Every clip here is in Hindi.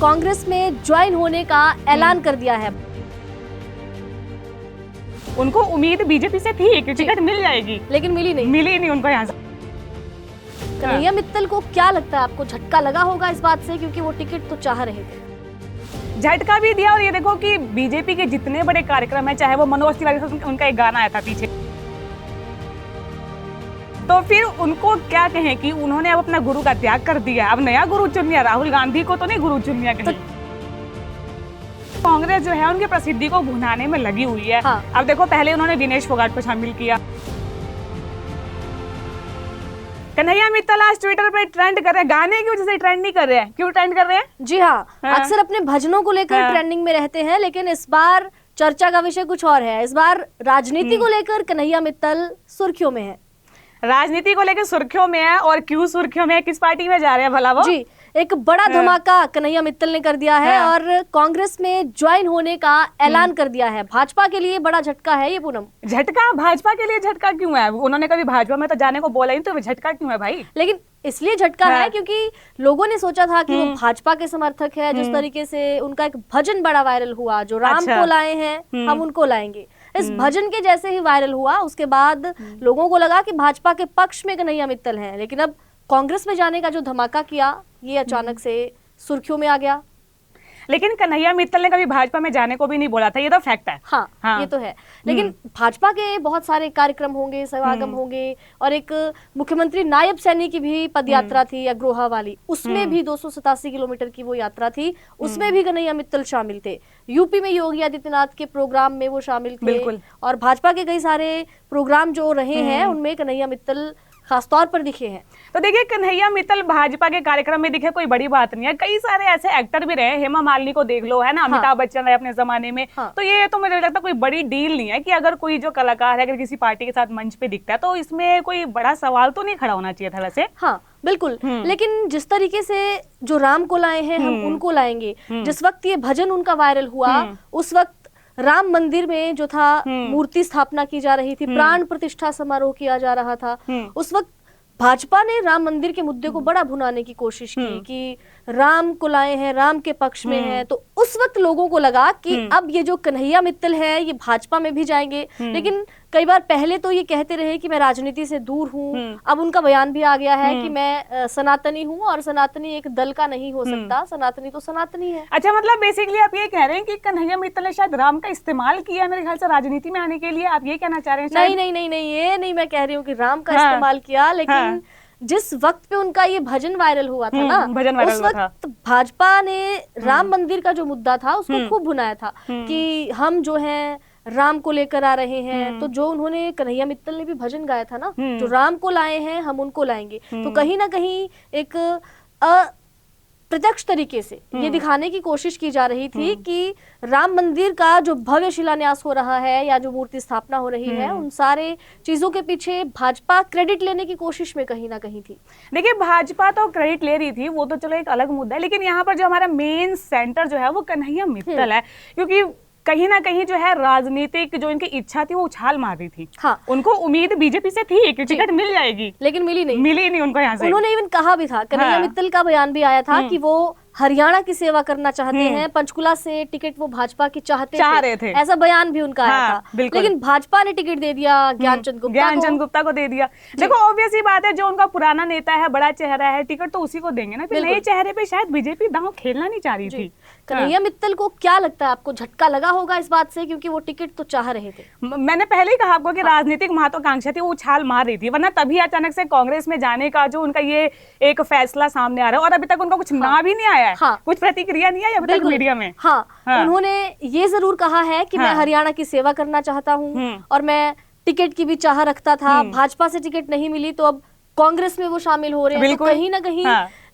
कांग्रेस में ज्वाइन होने का ऐलान कर दिया है। उनको उम्मीद बीजेपी से थी कि टिकट मिल जाएगी, लेकिन मिली नहीं उनको यहाँ से। कन्हैया मित्तल को क्या लगता है, आपको झटका लगा होगा इस बात से, क्योंकि वो टिकट तो चाह रहे थे। झटका भी दिया, और ये देखो कि बीजेपी के जितने बड़े कार्यक्रम है, चाहे वो मनोज तिवारी से उनका एक गाना आया था पीछे, तो फिर उनको क्या कहें कि उन्होंने अब अपना गुरु का त्याग कर दिया, अब नया गुरु चुन लिया। राहुल गांधी को तो नहीं गुरु चुन लिया कहीं। कांग्रेस जो है उनकी प्रसिद्धि को भुनाने में लगी हुई है। हाँ। अब देखो, पहले उन्होंने विनेश फोगाट को शामिल किया। कन्हैया मित्तल आज ट्विटर पे ट्रेंड कर रहे हैं, गाने की वजह से ट्रेंड नहीं कर रहे हैं। क्यों ट्रेंड कर रहे हैं? जी हाँ, अक्सर अपने भजनों को लेकर ट्रेंडिंग में रहते हैं, लेकिन इस बार चर्चा का विषय कुछ और है। इस बार राजनीति को लेकर कन्हैया मित्तल सुर्खियों में है। राजनीति को लेकर सुर्खियों में है, और क्यों सुर्खियों में है, किस पार्टी में जा रहे हैं भला वो? जी, एक बड़ा धमाका कन्हैया मित्तल ने कर दिया है और कांग्रेस में ज्वाइन होने का ऐलान कर दिया है। भाजपा के लिए बड़ा झटका है ये पूनम। झटका? भाजपा के लिए झटका क्यों है? उन्होंने कभी भाजपा में तो जाने को बोला ही, तो झटका क्यों है भाई? लेकिन इसलिए झटका है क्योंकि लोगों ने सोचा था कि वो भाजपा के समर्थक है। जिस तरीके से उनका एक भजन बड़ा वायरल हुआ, जो राम को लाए हैं हम उनको लाएंगे, इस भजन के जैसे ही वायरल हुआ, उसके बाद लोगों को लगा कि भाजपा के पक्ष में कन्हैया मित्तल है। लेकिन अब कांग्रेस में जाने का जो धमाका किया, ये अचानक से सुर्खियों में आ गया। लेकिन कन्हैया मित्तल ने कभी भाजपा में जाने को भी नहीं बोला था, ये तो फैक्ट है। हाँ, ये तो है। लेकिन भाजपा के बहुत सारे कार्यक्रम होंगे, समागम होंगे, और एक मुख्यमंत्री नायब सैनी की भी पदयात्रा थी अग्रोहा वाली, उसमें भी 287 किलोमीटर की वो यात्रा थी, उसमें भी कन्हैया मित्तल शामिल थे। यूपी में योगी आदित्यनाथ के प्रोग्राम में वो शामिल थे, और भाजपा के कई सारे प्रोग्राम जो रहे हैं उनमें कन्हैया मित्तल खासतौर पर दिखे हैं। तो देखिए, कन्हैया मित्तल भाजपा के कार्यक्रम में दिखे कोई बड़ी बात नहीं है। कई सारे ऐसे एक्टर भी रहे, हेमा मालिनी को देख लो, है ना, अमिताभ बच्चन रहे अपने जमाने में। तो ये तो मुझे लगता है कोई बड़ी डील नहीं है कि अगर कोई जो कलाकार है अगर किसी पार्टी के साथ मंच पे दिखता है तो इसमें कोई बड़ा सवाल तो नहीं खड़ा होना चाहिए था वैसे। हाँ बिल्कुल, लेकिन जिस तरीके से जो राम को लाए हैं हम उनको लाएंगे, जिस वक्त ये भजन उनका वायरल हुआ, उस वक्त राम मंदिर में जो था मूर्ति स्थापना की जा रही थी, प्राण प्रतिष्ठा समारोह किया जा रहा था। उस वक्त भाजपा ने राम मंदिर के मुद्दे को बड़ा भुनाने की कोशिश की कि राम को लाए हैं, राम के पक्ष में है। तो उस वक्त लोगों को लगा कि अब ये जो कन्हैया मित्तल है ये भाजपा में भी जाएंगे। लेकिन कई बार पहले तो ये कहते रहे कि मैं राजनीति से दूर हूँ, अब उनका बयान भी आ गया है कि मैं सनातनी हूँ, और सनातनी एक दल का नहीं हो सकता, सनातनी तो सनातनी है। अच्छा, मतलब बेसिकली आप ये कह रहे हैं कि कन्हैया मित्तल ने शायद राम का इस्तेमाल किया मेरे ख्याल से राजनीति में आने के लिए, आप ये कहना चाह रहे हैं? नहीं, ये नहीं मैं कह रही हूँ कि राम का इस्तेमाल किया, लेकिन जिस वक्त पे उनका ये भजन वायरल हुआ था ना, उस वक्त भाजपा ने राम मंदिर का जो मुद्दा था उसको खूब भुनाया था कि हम जो हैं राम को लेकर आ रहे हैं। तो जो उन्होंने कन्हैया मित्तल ने भी भजन गाया था ना, जो राम को लाए हैं हम उनको लाएंगे, तो कहीं ना कहीं एक प्रत्यक्ष तरीके से ये दिखाने की कोशिश की जा रही थी कि राम मंदिर का जो भव्य शिलान्यास हो रहा है या जो मूर्ति स्थापना हो रही है, उन सारे चीजों के पीछे भाजपा क्रेडिट लेने की कोशिश में कहीं ना कहीं थी। देखिए, भाजपा तो क्रेडिट ले रही थी, वो तो चलो एक अलग मुद्दा है, लेकिन यहाँ पर जो हमारा मेन सेंटर जो है वो कन्हैया मित्तल है, क्योंकि कहीं ना कहीं जो है राजनीतिक जो इनकी इच्छा थी वो उछाल मार रही थी। उनको उम्मीद बीजेपी से थी कि टिकट मिल जाएगी, लेकिन मिली नहीं उनको यहाँ से। उन्होंने इवन कहा भी था, कन्हैया मित्तल का बयान भी आया था कि वो हरियाणा की सेवा करना चाहते हैं, पंचकुला से टिकट वो भाजपा की चाह रहे थे, ऐसा बयान भी उनका आया था। लेकिन भाजपा ने टिकट दे दिया ज्ञानचंद गुप्ता को दे दिया। देखो, ऑब्वियस ही बात है, जो उनका पुराना नेता है, बड़ा चेहरा है, टिकट तो उसी को देंगे ना। फिर नए चेहरे पे शायद बीजेपी दांव खेलना नहीं चाह रही थी। कन्हैया मित्तल को क्या लगता है, आपको झटका लगा होगा इस बात से, क्योंकि वो टिकट तो चाह रहे थे। मैंने पहले ही कहा आपको कि राजनीतिक महत्वाकांक्षा थी, वो उछाल मार रही थी, वरना तभी अचानक से कांग्रेस में जाने का जो उनका ये एक फैसला सामने आ रहा है, और अभी तक उनका कुछ ना भी नहीं आया है, कुछ प्रतिक्रिया नहीं आई अभी तक मीडिया में। उन्होंने ये जरूर कहा है कि मैं हरियाणा की सेवा करना चाहता हूँ, और मैं टिकट की भी चाह रखता था, भाजपा से टिकट नहीं मिली तो अब कांग्रेस में वो शामिल हो रहे हैं। तो कहीं ना कहीं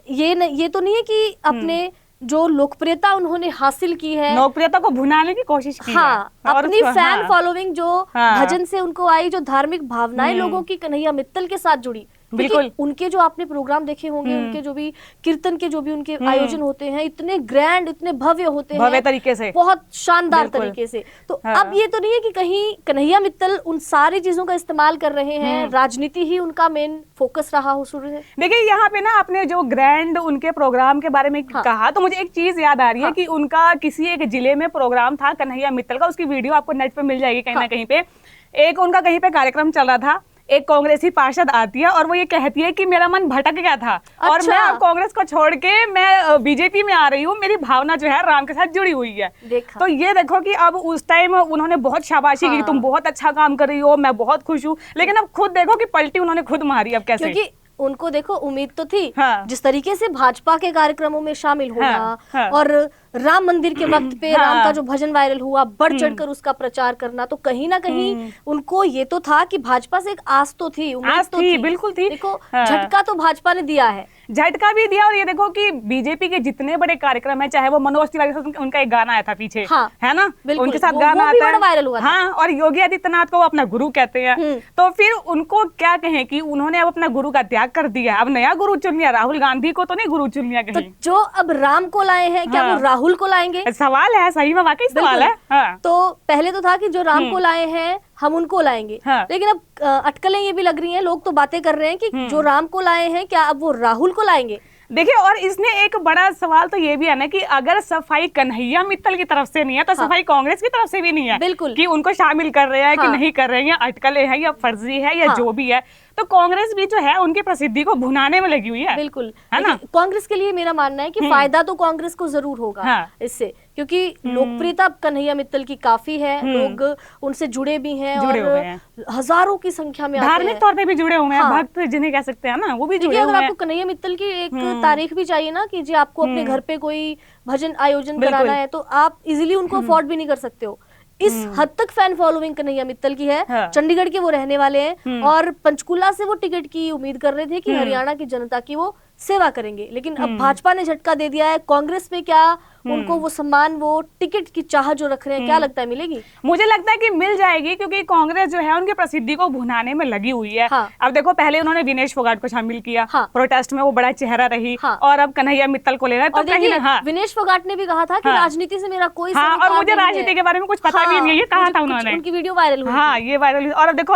ये तो नहीं है कि अपने जो लोकप्रियता उन्होंने हासिल की है, लोकप्रियता को भुनाने की कोशिश की है। अपनी फैन फॉलोइंग जो भजन से उनको आई, जो धार्मिक भावनाएं लोगों की कन्हैया मित्तल के साथ जुड़ी, बिल्कुल। उनके जो आपने प्रोग्राम देखे होंगे, उनके जो भी कीर्तन के जो भी उनके आयोजन होते हैं, इतने ग्रैंड, इतने भव्य होते हैं, भव्य तरीके से, बहुत शानदार तरीके से। तो अब ये तो नहीं है कि कहीं कन्हैया मित्तल उन सारी चीजों का इस्तेमाल कर रहे हैं, राजनीति ही उनका मेन फोकस रहा हो शुरू से। देखिए यहाँ पे ना आपने जो ग्रैंड उनके प्रोग्राम के बारे में कहा, तो मुझे एक चीज याद आ रही है कि उनका किसी एक जिले में प्रोग्राम था कन्हैया मित्तल का, उसकी वीडियो आपको नेट पे मिल जाएगी कहीं ना कहीं पे। एक उनका कहीं पे कार्यक्रम चल रहा था, एक कांग्रेसी पार्षद आती है और वो ये कहती है कि मेरा मन भटक गया था और मैं अब कांग्रेस को छोड़ के मैं बीजेपी में आ रही हूँ, मेरी भावना जो है राम के साथ जुड़ी हुई है। तो ये देखो कि अब उस टाइम उन्होंने बहुत शाबाशी की, तुम बहुत अच्छा काम कर रही हो, मैं बहुत खुश हूँ, लेकिन अब खुद देखो कि पलटी उन्होंने खुद मारी। अब कैसे? क्योंकि उनको देखो उम्मीद तो थी, जिस तरीके से भाजपा के कार्यक्रमों में शामिल होना और राम मंदिर के वक्त पे राम का जो भजन वायरल हुआ, बढ़ चढ़कर उसका प्रचार करना, तो कहीं ना कहीं उनको ये तो था कि भाजपा से एक आस तो थी, उम्मीद तो थी, बिल्कुल थी। देखो झटका तो भाजपा ने दिया है, झटका भी दिया। और ये देखो कि बीजेपी के जितने बड़े कार्यक्रम है, चाहे वो मनोज तिवारी के साथ उनका एक गाना आया था पीछे, है ना, उनके साथ गाना आता है, वायरल हुआ। हाँ, और योगी आदित्यनाथ को अपना गुरु कहते हैं, तो फिर उनको क्या कहें कि उन्होंने अब अपना गुरु का त्याग कर दिया, अब नया गुरु चुन लिया। राहुल गांधी को तो नहीं गुरु चुन लिया कहीं। जो अब राम को लाए हैं, क्या वो राहुल को लाएंगे? सवाल है, सही में वाकई सवाल है। तो पहले तो था कि जो राम को लाए हैं हम उनको लाएंगे, लेकिन अब अटकलें ये भी लग रही हैं, लोग तो बातें कर रहे हैं कि जो राम को लाए हैं क्या अब वो राहुल को लाएंगे? देखिए, और इसमें एक बड़ा सवाल तो ये भी है ना कि अगर सफाई कन्हैया मित्तल की तरफ से नहीं है तो सफाई कांग्रेस की तरफ से भी नहीं है। बिल्कुल, कि उनको शामिल कर रहे हैं कि नहीं कर रहे हैं, अटकलें हैं या फर्जी है या जो भी है, तो कांग्रेस भी जो है उनकी प्रसिद्धि को भुनाने में लगी हुई है। बिल्कुल, है ना? कांग्रेस के लिए मेरा मानना है कि फायदा तो कांग्रेस को जरूर होगा इससे, क्योंकि लोकप्रियता कन्हैया मित्तल की काफी है, लोग उनसे जुड़े भी हैं और हजारों की संख्या में धार्मिक तौर पे भी जुड़े हुए हैं, भक्त जिन्हें कह सकते हैं ना, वो भी जुड़े हुए हैं। अगर आपको कन्हैया मित्तल की एक तारीख भी चाहिए ना कि जी आपको अपने घर पे कोई भजन आयोजन कराना है, तो आप इजिली उनको अफोर्ड भी नहीं कर सकते हो। इस हद तक फैन फॉलोइंग कन्हैया मित्तल की है। चंडीगढ़ के वो रहने वाले हैं और पंचकुला से वो टिकट की उम्मीद कर रहे थे कि हरियाणा की जनता की वो सेवा करेंगे, लेकिन अब भाजपा ने झटका दे दिया है। कांग्रेस में क्या उनको वो सम्मान, वो टिकट की चाह जो रख रहे हैं, क्या लगता है मिलेगी? मुझे लगता है कि मिल जाएगी, क्योंकि कांग्रेस जो है उनकी प्रसिद्धि को भुनाने में लगी हुई है। अब देखो, पहले उन्होंने विनेश फोगाट को शामिल किया, प्रोटेस्ट में वो बड़ा चेहरा रही, और अब कन्हैया मित्तल को ले रहे हैं। तो कहीं विनेश फोगाट ने भी कहा था कि राजनीति से मेरा कोई और मुझे राजनीति के बारे में कुछ पता भी नहीं है, ये कहा था उन्होंने, उनकी वीडियो वायरल हुई। हाँ, ये वायरल हुई। और अब देखो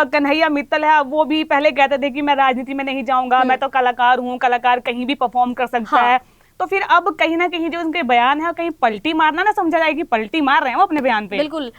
कन्हैया मित्तल है, वो भी पहले कहते थे कि मैं राजनीति में नहीं जाऊंगा, मैं तो कलाकार हूँ, कलाकार कहीं भी परफॉर्म कर सकता है। तो फिर अब कहीं ना कहीं जो उनके बयान है, कहीं पलटी मारना ना समझा जाए कि पलटी मार रहे हैं वो अपने बयान पे। बिल्कुल,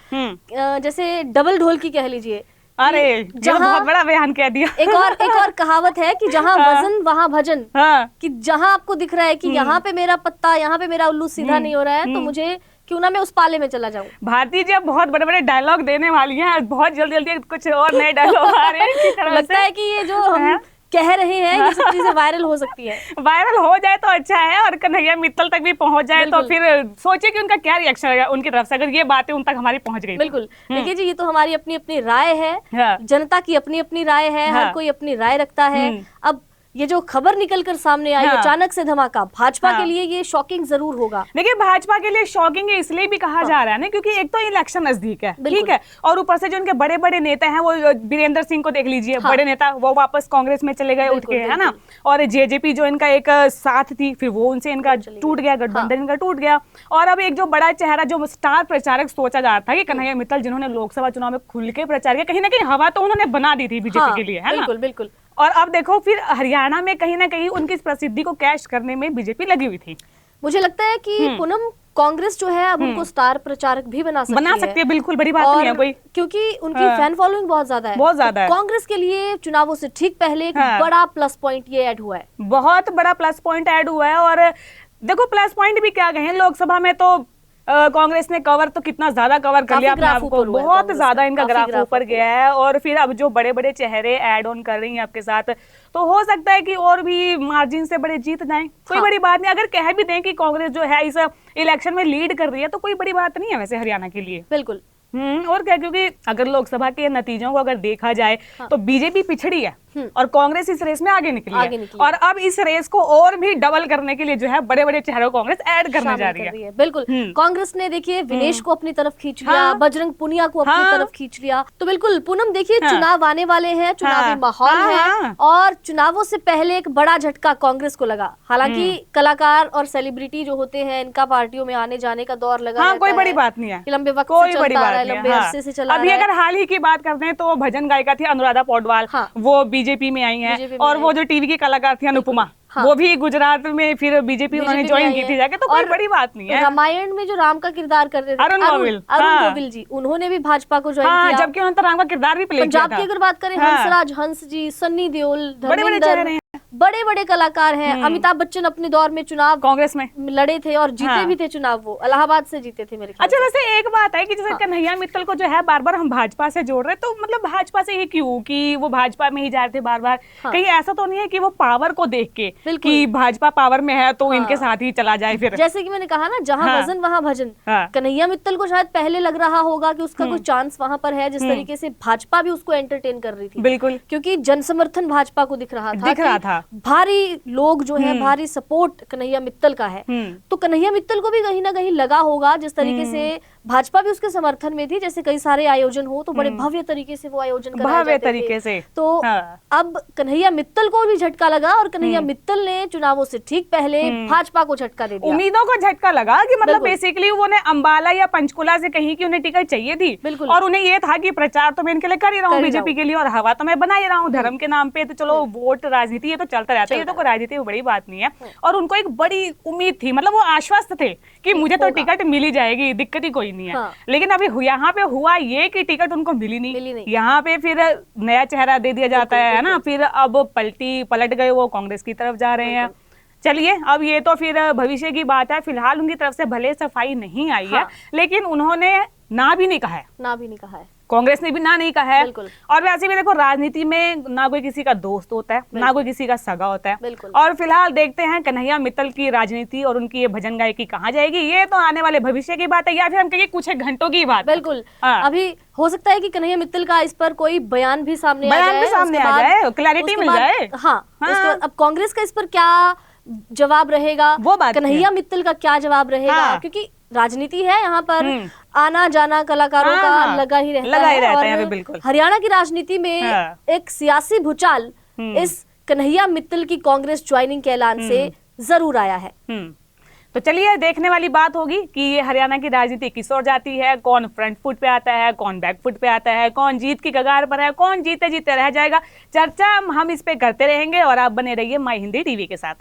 जैसे डबल ढोल की कह लीजिए। अरे बहुत बड़ा बयान कह दिया। एक और कहावत है कि जहाँ वजन वहाँ भजन, कि जहाँ आपको दिख रहा है कि यहाँ पे मेरा पत्ता, यहाँ पे मेरा उल्लू सीधा नहीं हो रहा है, तो मुझे क्यों ना मैं उस पाले में चला जाऊं। भारती जी अब बहुत बड़े बड़े डायलॉग देने वाली हैं, बहुत जल्दी जल्दी कुछ और नए डायलॉग आ रहे हैं। लगता है कि ये जो हम कह रहे हैं ये सब चीजें वायरल हो सकती है। वायरल हो जाए तो अच्छा है, और कन्हैया मित्तल तक भी पहुंच जाए तो फिर सोचिए कि उनका क्या रिएक्शन रहेगा उनकी तरफ से, अगर ये बातें उन तक हमारी पहुंच गई। बिल्कुल, देखिए जी, ये तो हमारी अपनी अपनी राय है, जनता की अपनी अपनी राय है, हर कोई अपनी राय रखता है। अब ये जो खबर निकलकर सामने आई, अचानक से धमाका, भाजपा के लिए ये शॉकिंग जरूर होगा। देखिए, भाजपा के लिए शॉकिंग इसलिए भी कहा जा रहा है ना, क्योंकि एक तो इलेक्शन नजदीक है, ठीक है, और ऊपर से जो उनके बड़े बड़े नेता हैं, वो वीरेंद्र सिंह को देख लीजिए, बड़े नेता, वो वापस कांग्रेस में चले गए उठ के, है ना, और जेजेपी जो इनका एक साथ थी, फिर वो उनसे इनका टूट गया, गठबंधन इनका टूट गया, और अब एक जो बड़ा चेहरा, जो स्टार प्रचारक सोचा जा रहा था कि कन्हैया मित्तल, जिन्होंने लोकसभा चुनाव में खुल के प्रचार किया, कहीं ना कहीं हवा तो उन्होंने बना दी थी बीजेपी के लिए, है ना। बिल्कुल बिल्कुल। और अब देखो, फिर हरियाणा में कहीं ना कहीं उनकी प्रसिद्धि को कैश करने में बीजेपी लगी हुई थी। मुझे लगता है कि पूनम, कांग्रेस जो है अब उनको स्टार प्रचारक भी बना सकती है। बिल्कुल, बड़ी बात नहीं है कोई, क्योंकि उनकी फैन फॉलोइंग बहुत ज्यादा है, बहुत ज्यादा है। कांग्रेस के लिए चुनावों से ठीक पहले एक बड़ा प्लस पॉइंट ये ऐड हुआ है, बहुत बड़ा प्लस पॉइंट ऐड हुआ है। और देखो, प्लस पॉइंट भी क्या कहें, लोकसभा में तो कांग्रेस ने कवर तो कितना ज्यादा कवर कर लिया अपने आप को, बहुत ज्यादा इनका ग्राफ ऊपर गया है। और फिर अब जो बड़े बड़े चेहरे ऐड ऑन कर रही हैं आपके साथ, तो हो सकता है कि और भी मार्जिन से बड़े जीत जाएं, कोई बड़ी बात नहीं। अगर कह भी दें कि कांग्रेस जो है इस इलेक्शन में लीड कर रही है, तो कोई बड़ी बात नहीं है वैसे हरियाणा के लिए। बिल्कुल। और क्या, क्योंकि अगर लोकसभा के नतीजों को अगर देखा जाए तो बीजेपी पिछड़ी है और कांग्रेस इस रेस में आगे निकली है। और अब इस रेस को और भी डबल करने के लिए जो है बड़े बड़े चेहरों को कांग्रेस ऐड करने जा रही है। बिल्कुल, कांग्रेस ने देखिए विनेश को अपनी तरफ खींच लिया, बजरंग पुनिया को अपनी तरफ खींच लिया। तो बिल्कुल पूनम देखिए, चुनाव आने वाले हैं, चुनावी माहौल है और चुनावों से पहले एक बड़ा झटका कांग्रेस को लगा। हालांकि कलाकार और सेलिब्रिटी जो होते हैं, इनका पार्टियों में आने जाने का दौर लगा रहता कोई बड़ी बात नहीं है, लंबे वक्त से चलता आ रहा है, लंबे अरसे से चला अभी अगर हाल ही की बात करते हैं तो भजन गायिका थी अनुराधा पौडवाल, वो बीजेपी में आई हैं, और वो जो टीवी की कलाकार थी अनुपमा, वो भी गुजरात में फिर बीजेपी उन्होंने ज्वाइन की थी जाके। तो कोई बड़ी बात नहीं है। रामायण में जो राम का किरदार कर रहे थे अरुण गोविल जी, उन्होंने भी भाजपा को ज्वाइन किया, जबकि उन्होंने राम का किरदार भी प्ले किया था। पंजाब की अगर बात करें, हंसराज हंस जी, सन्नी देओल, धर्मेंद्र, बड़े बड़े कलाकार हैं। अमिताभ बच्चन अपने दौर में चुनाव कांग्रेस में लड़े थे और जीते भी थे चुनाव, वो इलाहाबाद से जीते थे मेरे ख्याल से। अच्छा, वैसे एक बात है कि जैसे कन्हैया मित्तल को जो है बार बार हम भाजपा से जोड़ रहे, तो मतलब भाजपा से ही क्यों, कि वो भाजपा में ही जा रहे थे बार बार? कहीं ऐसा तो नहीं है कि वो पावर को देख के कि भाजपा पावर में है तो इनके साथ ही चला जाए? फिर जैसे कि मैंने कहा ना, जहाँ वजन वहाँ भजन। कन्हैया मित्तल को शायद पहले लग रहा होगा कि उसका कोई चांस वहाँ पर है, जिस तरीके से भाजपा भी उसको एंटरटेन कर रही थी। बिल्कुल, क्योंकि जन समर्थन भाजपा को दिख रहा था, भारी लोग जो है, भारी सपोर्ट कन्हैया मित्तल का है। तो कन्हैया मित्तल को भी कहीं ना कहीं लगा होगा, जिस तरीके से भाजपा भी उसके समर्थन में थी, जैसे कई सारे आयोजन हो तो बड़े भव्य तरीके से वो आयोजन कराए जाते थे। तो अब कन्हैया मित्तल को भी झटका लगा और कन्हैया मित्तल ने चुनावों से ठीक पहले भाजपा को झटका दे दिया। उम्मीदों को झटका लगा कि मतलब बेसिकली उन्हें अंबाला या पंचकुला से कहीं की उन्हें टिकट चाहिए थी, और उन्हें ये था कि प्रचार तो मैं इनके लिए कर ही रहा हूँ बीजेपी के लिए, और हवा तो मैं बना ही रहा हूँ धर्म के नाम पे, तो चलो वोट राजनीति ये तो चलता रहता है, ये तो कोई राजनीति में बड़ी बात नहीं है। और उनको एक बड़ी उम्मीद थी, मतलब वो आश्वस्त थे कि मुझे तो टिकट मिल ही जाएगी, दिक्कत ही कोई नहीं है। लेकिन अभी यहाँ पे हुआ ये कि टिकट उनको मिली नहीं। यहाँ पे फिर नया चेहरा दे दिया जाता है ना, फिर अब पलट गए, वो कांग्रेस की तरफ जा रहे हैं। चलिए, अब ये तो फिर भविष्य की बात है। फिलहाल उनकी तरफ से भले सफाई नहीं आई है, लेकिन उन्होंने ना भी नहीं कहा है, कांग्रेस ने भी ना नहीं कहा है। और वैसे भी देखो, राजनीति में ना कोई किसी का दोस्त होता है, ना कोई किसी का सगा होता है। और फिलहाल देखते हैं कन्हैया मित्तल की राजनीति और उनकी ये भजन गायकी कहाँ जाएगी, ये तो आने वाले भविष्य की बात है, या फिर हम कहेंगे कुछ घंटों की बात। बिल्कुल, अभी हो सकता है कि कन्हैया मित्तल का इस पर कोई बयान भी सामने आ जाए, क्लैरिटी मिल जाए। अब कांग्रेस का इस पर क्या जवाब रहेगा, वो बात कन्हैया मित्तल का क्या जवाब रहेगा, क्योंकि राजनीति है यहाँ पर, आना जाना कलाकारों का लगा ही रहता है। और हरियाणा की राजनीति में एक सियासी भूचाल इस कन्हैया मित्तल की कांग्रेस ज्वाइनिंग के ऐलान से जरूर आया है। तो चलिए, देखने वाली बात होगी कि ये हरियाणा की राजनीति किस ओर जाती है, कौन फ्रंट फुट पे आता है, कौन बैक फुट पे आता है, कौन जीत की कगार पर है, कौन जीते जीते रह जाएगा। चर्चा हम इस पे करते रहेंगे और आप बने रहिए माई हिंदी टीवी के साथ।